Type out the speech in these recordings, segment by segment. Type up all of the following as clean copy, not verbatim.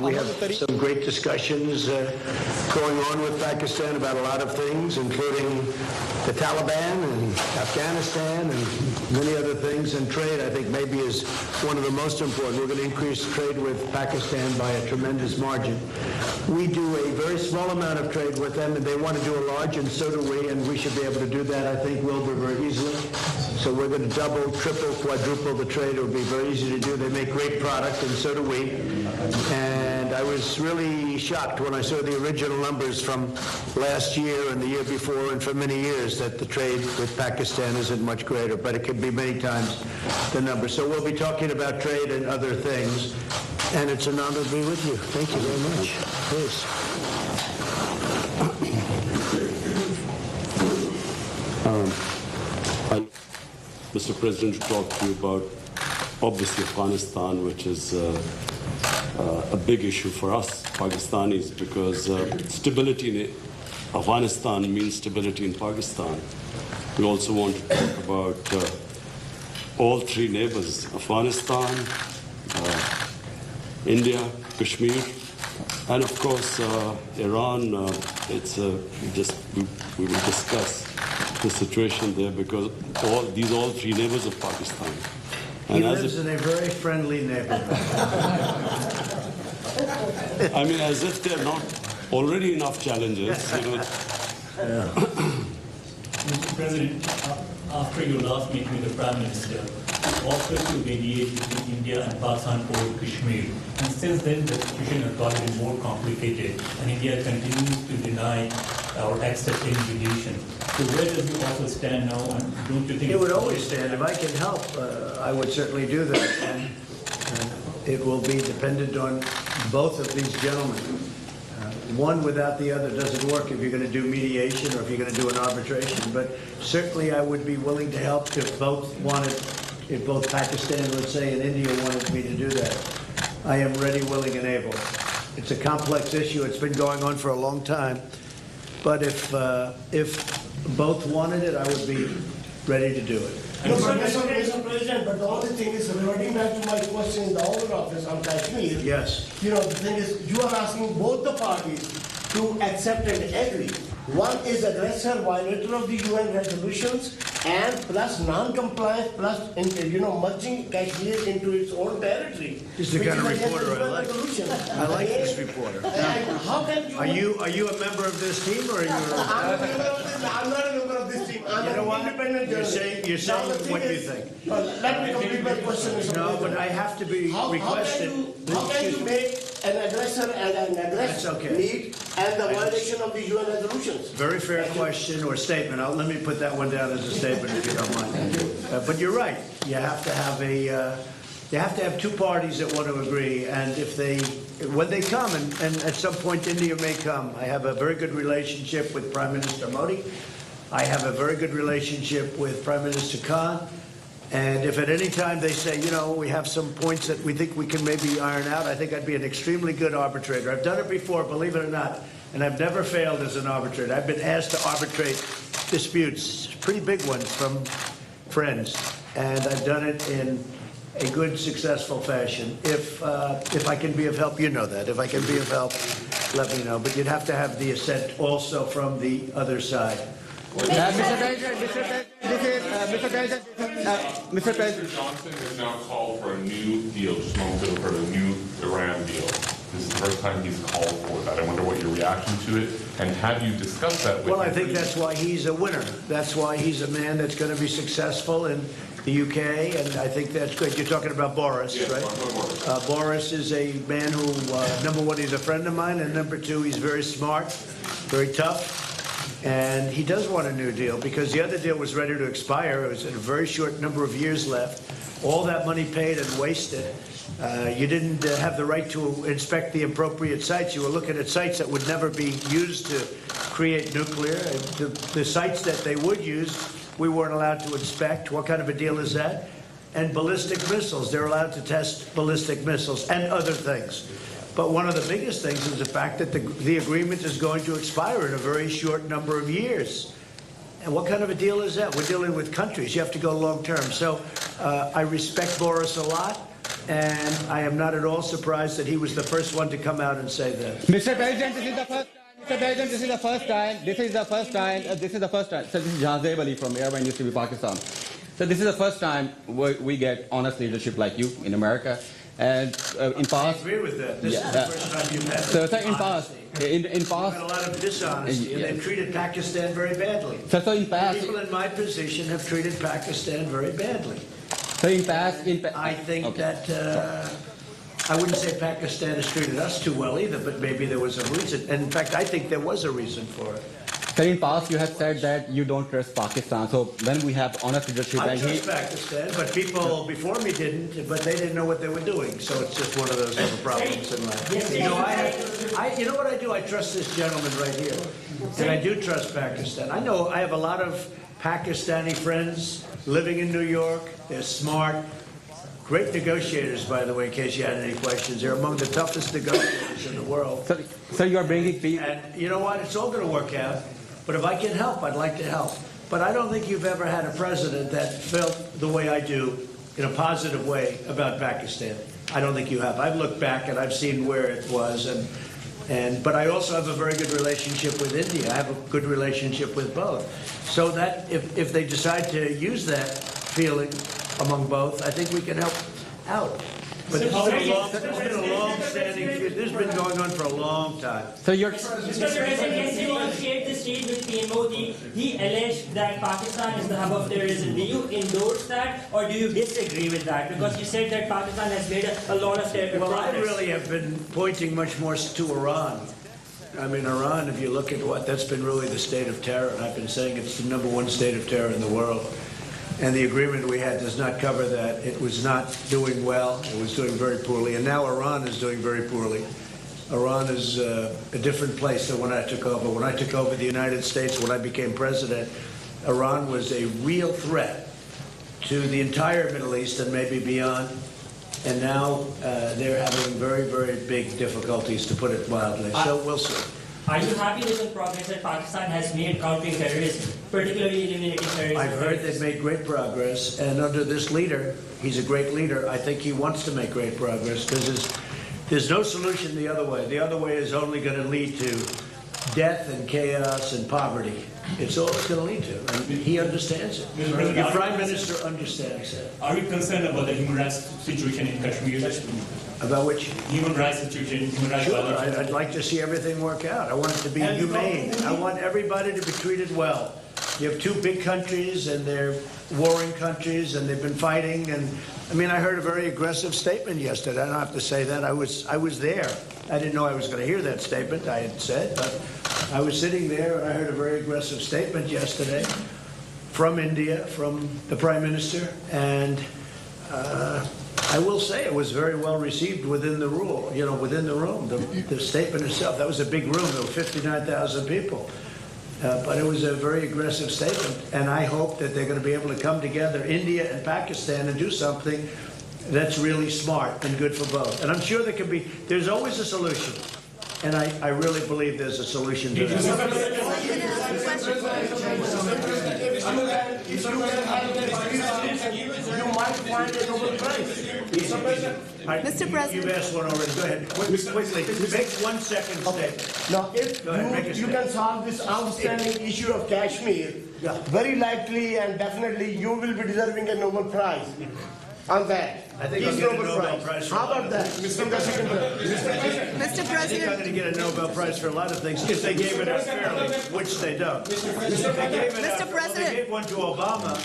we have some great discussions going on with Pakistan about a lot of things, including the Taliban and Afghanistan and many other things. And trade, I think, maybe is one of the most important. We're going to increase trade with Pakistan by a tremendous margin. We do a very small amount of trade with them, and they want to do a large, and so do we, and we should be able to do that, I think, Wilbur, very easily. So we're going to double, triple, quadruple the trade. It will be very easy to do. They make great product, and so do we. And I was really shocked when I saw the original numbers from last year and the year before and for many years that the trade with Pakistan isn't much greater, but it could be many times the number. So we'll be talking about trade and other things, and it's an honor to be with you. Thank you very much. Please. Mr. President, to talk to you about, obviously, Afghanistan, which is a big issue for us, Pakistanis, because stability in Afghanistan means stability in Pakistan. We also want to talk about all three neighbors, Afghanistan, India, Kashmir, and of course Iran. We will discuss the situation there because all three neighbors of Pakistan. And he lives in a very friendly neighborhood. I mean, as if there are not already enough challenges. Mr. President, after your last meeting with the Prime Minister, offered to mediate between India and Pakistan over Kashmir. And since then, the situation has gotten more complicated, and India continues to deny or accept any mediation. So where does the offer stand now, and don't you think it would always stand? If I can help, I would certainly do that. And it will be dependent on both of these gentlemen. One without the other doesn't work if you're going to do mediation or if you're going to do an arbitration. But certainly I would be willing to help if both Pakistan, let's say, and India wanted me to do that. I am ready, willing, and able. It's a complex issue. It's been going on for a long time. But if both wanted it, I would be ready to do it. No, Mr. President, but the only thing is, reverting back to my question in the Oval Office on Kashmir. Yes. The thing is, you are asking both the parties to accept and agree. One is aggressor, violator of the UN resolutions, and plus non-compliance, plus merging Kashmir into its own territory. This is the kind of reporter I like. I like this reporter. And how can you? Are you a member of this team, or are you? I'm not a member of this team. I'm an independent journalist. You're saying what you think. Let me complete my question, Mr. President. No, but I have to be requested. How can you make an aggressor and an aggressor meet and the violation of the UN resolutions? Very fair question or statement. Let me put that one down as a statement, if you don't mind. But you're right. You have to have two parties that want to agree, and when they come, and at some point India may come. I have a very good relationship with Prime Minister Modi. I have a very good relationship with Prime Minister Khan. And if at any time they say, we have some points that we think we can maybe iron out, I think I'd be an extremely good arbitrator. I've done it before, believe it or not, and I've never failed as an arbitrator. I've been asked to arbitrate disputes, pretty big ones from friends, and I've done it in a good, successful fashion. If I can be of help, you know that. If I can be of help, let me know. But you'd have to have the assent also from the other side. Mr. President Johnson has now called for a new deal, just for a new Iran deal. This is the first time he's called for that. I wonder what your reaction to it, and have you discussed that with him? Well, I think that's why he's a winner. That's why he's a man that's going to be successful in the UK, and I think that's good. You're talking about Boris, yes, right? Boris is a man who, number one, he's a friend of mine, and number two, he's very smart, very tough. And he does want a new deal because the other deal was ready to expire. It was a very short number of years left. All that money paid and wasted. You didn't have the right to inspect the appropriate sites. You were looking at sites that would never be used to create nuclear. The sites that they would use, we weren't allowed to inspect. What kind of a deal is that? And ballistic missiles. They're allowed to test ballistic missiles and other things. But one of the biggest things is the fact that the agreement is going to expire in a very short number of years. And what kind of a deal is that? We're dealing with countries. You have to go long term. So I respect Boris a lot. And I am not at all surprised that he was the first one to come out and say that. Mr. President, this is the first time. Mr. President, this is the first time. This is the first time. This is the first time. So this is Jahazeb Ali from Airline Industry, Pakistan. So this is the first time we get honest leadership like you in America. And in past, I agree with that. This is the first time you've had so in past, in We've past, had a lot of dishonesty, and they've treated Pakistan very badly. so in past, People in my position have treated Pakistan very badly. so in past, I think okay. that I wouldn't say Pakistan has treated us too well either, but maybe there was a reason. And in fact, I think there was a reason for it. So in past, you have said that you don't trust Pakistan. So when we have honest leadership, I and trust Pakistan, but people before me didn't, but they didn't know what they were doing. So it's just one of those little problems in life. You know, you know what I do? I trust this gentleman right here. And I do trust Pakistan. I know I have a lot of Pakistani friends living in New York. They're smart. Great negotiators, by the way, in case you had any questions. They're among the toughest negotiators in the world. so you are bringing peace. And you know what? It's all going to work out. But if I can help, I'd like to help. But I don't think you've ever had a president that felt the way I do in a positive way about Pakistan. I don't think you have. I've looked back and I've seen where it was. But I also have a very good relationship with India. I have a good relationship with both. So that if they decide to use that feeling among both, I think we can help out. But this has been a long-standing feud. This has been going on for a long time. So you're. Mr. President, yesterday you shared the stage with PM Modi. He alleged that Pakistan is the hub of terrorism. Do you endorse that or do you disagree with that? Because you said that Pakistan has made a lot of terror Well, I progress. really have been pointing much more to Iran. I mean, Iran, if you look at that's been really the state of terror. And I've been saying it's the #1 state of terror in the world. And the agreement we had does not cover that. It was not doing well. It was doing very poorly. And now Iran is doing very poorly. Iran is a different place than when I took over. When I took over the United States, when I became president, Iran was a real threat to the entire Middle East and maybe beyond. And now they're having very, very big difficulties, to put it mildly. So we'll see. Are you happy with the progress that Pakistan has made countering terrorism, particularly eliminating terrorism? I've heard they've made great progress, and under this leader, he's a great leader. I think he wants to make great progress because there's no solution the other way. The other way is only going to lead to death and chaos and poverty. It's all it's going to lead to, and he understands it. Your Prime Minister understands that. Are you concerned about the human rights situation in Kashmir? About which? Human rights situation, human rights Sure, violations. I'd like to see everything work out. I want it to be humane. I want everybody to be treated well. You have two big countries, and they're warring countries, and they've been fighting. And I mean, I heard a very aggressive statement yesterday. I don't have to say that. I was there. I didn't know I was going to hear that statement. I had said, but I was sitting there, and I heard a very aggressive statement yesterday from India, from the Prime Minister, and I will say it was very well received within the within the room. The statement itself, that was a big room. There were 59,000 people. But it was a very aggressive statement. And I hope that they're going to be able to come together, India and Pakistan, and do something that's really smart and good for both. And I'm sure there's always a solution. And I really believe there's a solution to that. You might find a Nobel Prize. Mr. President. You've asked one already. Go ahead. Quickly. Make 1 second statement. Now, if Go ahead, make a you can solve this outstanding issue of Kashmir, Yeah. very likely and definitely you will be deserving a Nobel Prize on that. I think Peace I'll get a Nobel Prize for How a lot about of that? things. Mr. President. Mr. I think I'm President, going to get a Nobel Prize for a lot of things if they gave it out fairly, which they don't. Mr. President. They gave one to Obama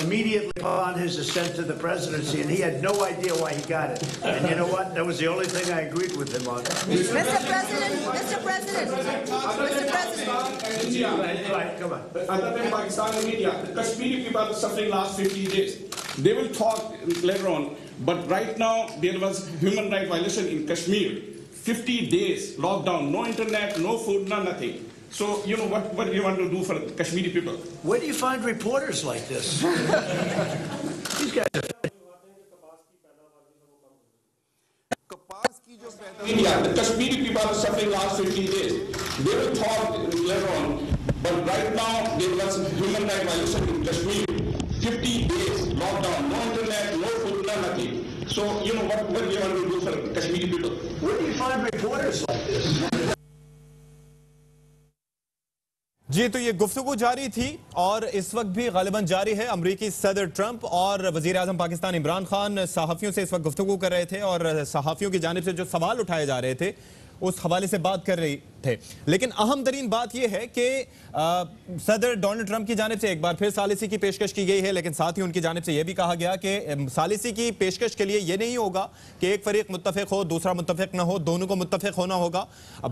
immediately upon his ascent to the presidency, and he had no idea why he got it. And you know what? That was the only thing I agreed with him on. Mr. President, Mr. President, Mr. President. Right, come on. Other than Pakistan and India, the Kashmiri people are suffering last 50 days. They will talk later on, but right now there was human rights violation in Kashmir. 50 days lockdown, no internet, no food, no nothing. So, you know, what do you want to do for the Kashmiri people? Where do you find reporters like this? These guys are... India, the Kashmiri people are suffering last 50 days. They will talk later on, but right now there was human rights violation in Kashmir. 50 days lockdown, no internet, no food, no nothing. So, you know, what we want to do for Kashmiri people. Where do you find reporters like this? जी, तो ये गुफ्तगू जारी थी और इस वक्त भी गालिबन जारी है। अमरीकी सदर ट्रंप और वजीर आजम पाकिस्तान इमरान खान सहाफ़ियों से इस वक्त गुफ्तगू कर रहे थे और सहाफ़ियों की जानिब से जो सवाल उठाए जा रहे थे उस हवाले से बात कर रहे थे। लेकिन अहम तरीन बात यह है कि सदर डोनाल्ड ट्रंप की जानिब से एक बार फिर सालिसी की पेशकश की गई है, लेकिन साथ ही उनकी जानिब से यह भी कहा गया कि सालिसी की पेशकश के लिए यह नहीं होगा कि एक फरीक मुत्तफिक हो दूसरा मुत्तफिक न हो, दोनों को मुत्तफिक होना होगा।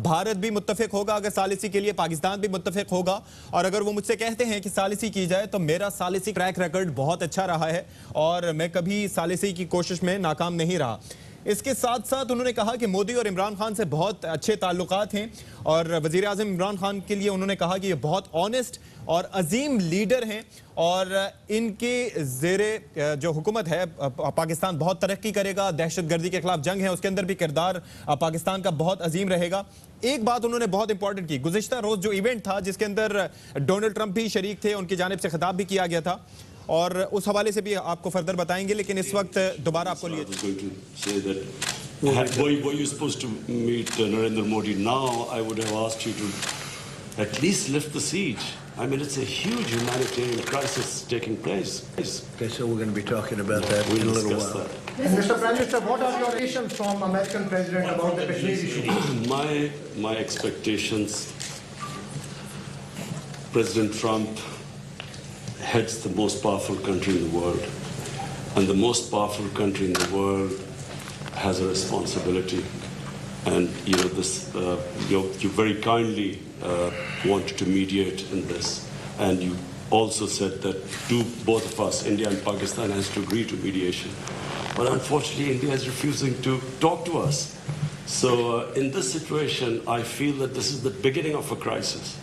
भारत भी मुत्तफिक होगा अगर सालिसी के लिए, पाकिस्तान भी मुत्तफिक होगा। और अगर वो मुझसे कहते हैं कि सालिसी की जाए तो मेरा सालिसी ट्रैक रिकॉर्ड बहुत अच्छा रहा है और मैं कभी सालिसी की कोशिश में नाकाम नहीं रहा। इसके साथ साथ उन्होंने कहा कि मोदी और इमरान खान से बहुत अच्छे ताल्लुकात हैं और वज़ीर आज़म इमरान खान के लिए उन्होंने कहा कि ये बहुत ऑनेस्ट और अजीम लीडर हैं और इनके ज़ेरे जो हुकूमत है पाकिस्तान बहुत तरक्की करेगा। दहशतगर्दी के खिलाफ जंग है उसके अंदर भी किरदार पाकिस्तान का बहुत अजीम रहेगा। एक बात उन्होंने बहुत इंपॉर्टेंट की, गुज़िश्ता रोज़ जो इवेंट था जिसके अंदर डोनाल्ड ट्रंप भी शरीक थे, उनकी जानिब से खिताब भी किया गया था और उस हवाले से भी आपको फर्दर बताएंगे। लेकिन इस वक्त दोबारा आपको लिए were you supposed to meet Narendra Modi now? I would have asked you to at least lift the siege. I mean, it's a huge humanitarian crisis taking place. Okay, so we're going to be talking about that in a little while. Mr. Prime Minister, what are your expectations from American President about the Kashmir issue? My expectations, President Trump heads the most powerful country in the world, and the most powerful country in the world has a responsibility. And you know this. You very kindly wanted to mediate in this, and you also said that both of us, India and Pakistan, has to agree to mediation. But unfortunately, India is refusing to talk to us. So in this situation, I feel that this is the beginning of a crisis.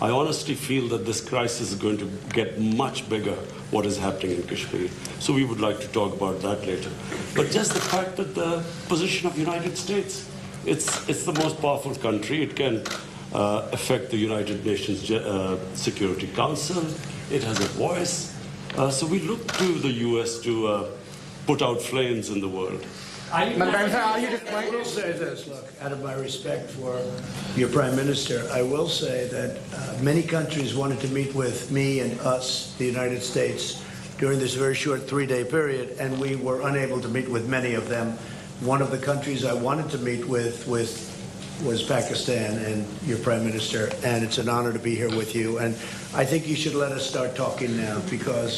I honestly feel that this crisis is going to get much bigger, what is happening in Kashmir. So we would like to talk about that later. But just the fact that the position of the United States, it's the most powerful country. It can affect the United Nations Security Council. It has a voice. So we look to the U.S. to put out flames in the world. I will say this, look, out of my respect for your Prime Minister, I will say that many countries wanted to meet with me and us, the United States, during this very short 3-day period, and we were unable to meet with many of them. One of the countries I wanted to meet with was Pakistan and your Prime Minister, and it's an honor to be here with you. And I think you should let us start talking now because,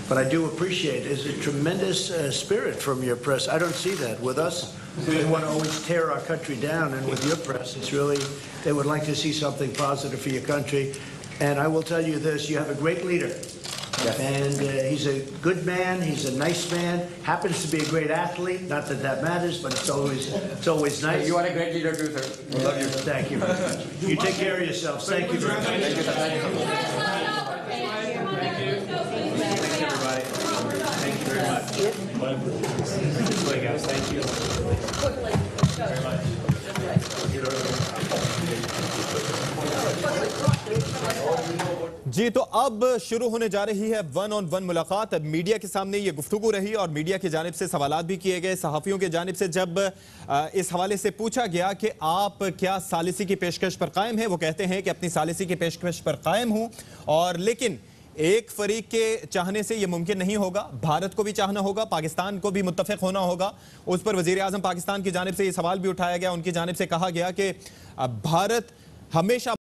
but I do appreciate it's a tremendous spirit from your press. I don't see that with us. We want to always tear our country down, and with your press, it's really, they would like to see something positive for your country. And I will tell you this, you have a great leader. Yes. And he's a good man, he's a nice man, happens to be a great athlete, not that that matters, but it's always nice. You are a great leader too, sir. We love you. Thank you very much. You take care of yourselves. Thank you very much. Thank you, sir. Thank you. Thank you, everybody. Thank you very much. Thank you very much. जी, तो अब शुरू होने जा रही है 1-on-1 मुलाकात। अब media के सामने ये गुफ्तगू रही और मीडिया की जानिब से सवालात भी किए गए। सहाफ़ियों की जानिब से जब इस हवाले से पूछा गया कि आप क्या सालिसी की पेशकश पर कायम हैं, वो कहते हैं कि अपनी सालिसी की पेशकश पर कायम हूँ, और लेकिन एक फरीक के चाहने से ये मुमकिन नहीं होगा। भारत को भी चाहना होगा, पाकिस्तान को भी मुत्तफिक होना होगा। उस पर वज़ीर आज़म पाकिस्तान की जानिब से ये सवाल भी उठाया गया। उनकी जानिब से कहा गया कि भारत हमेशा